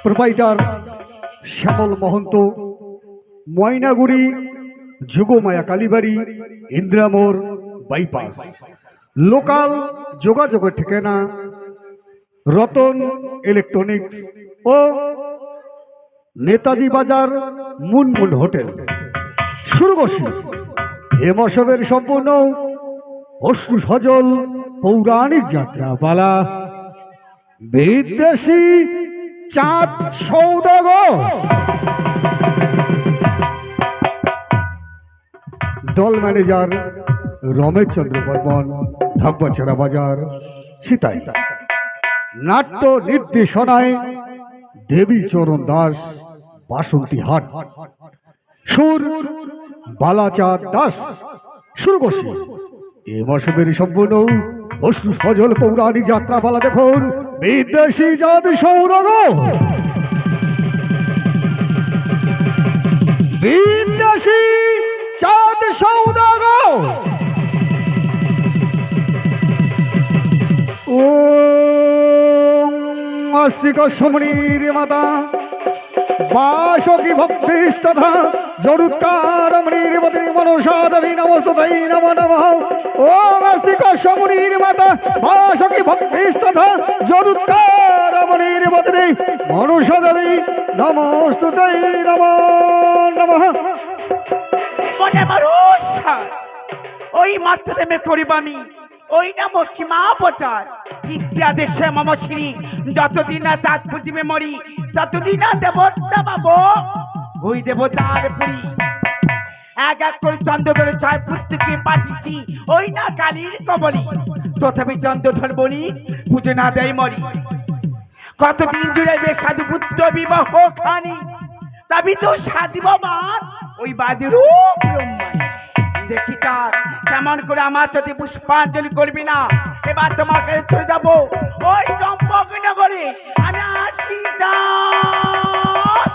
Proprietor শ্যামল মহন্ত, ময়নাগুড়ি যুগমায়া কালীবাড়ি, ইন্দ্রামোড় bypass. Local যোগাযোগের ঠিকানা Ratan electronics ও নেতাজি বাজার মুনমুন হোটেল। শুরু করছি এ মশবের সম্পূর্ণ অশ্রু সজল পৌরাণিক যাত্রাপালা। বিদেশি চাঁদ সৌদাগর। দল ম্যানেজার রমেশ চন্দ্র বর্মন, ধাব্বাছড়া বাজার, সিতাই। নাট্য নির্দেশনায় দেবী চরণ দাস, বাসন্তী হাট। সুর বালাচাঁদ দাস। শুরু করছি এ মশবের সম্পূর্ণ অশ্রু সজল পৌরাণিক যাত্রাপালা। দেখুন বিদেশি চাঁদ সৌদাগর। বিদেশি চাঁদ সৌদাগর। ওম আস্তিক সমণীর মাতা বাসকি ভক্তিস্তথা জরুৎকারমণীর মতিনি মনসা দেবী নমস্তুতৈ নমো নমঃ। ওম আস্তিক সমণীর মাতা বাসকি ভক্তিস্তথা জরুৎকারমণীর মতিনি মনসা দেবী নমস্তুতৈ নমো নমঃ। মনে মানুষ ওই মাত্র দেমে করিব আমি, ওই নাম সীমা প্রচার ইত্যাদেশে মম শ্রী। যতদিন না চাঁদ পুজিবে মরি, ততদিন না দেবতা পাবো ওই দেবতার পুরী। এক এক করে চন্দ্রধর ছয় পুত্রকে পাঠিয়েছি ওই না কালীর কবলি। তথাপি চন্দ্রধর বলি পুজো না দেয় মরি। কতদিন জুড়াইবে সাধু পুত্র বিবাহ খানি, তবে তো সাধিব মান ওই বাদিরূপ ব্রহ্মা। দেখি চাঁদ কেমন করে আমার সাথে পুষ্পাঞ্জলি করবি না। এবার তোমার কাছে চলে যাবো ওই চম্পক নগরে। আমি আসি চাঁদ।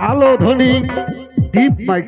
আলো ধ্বনি দীপ মাইক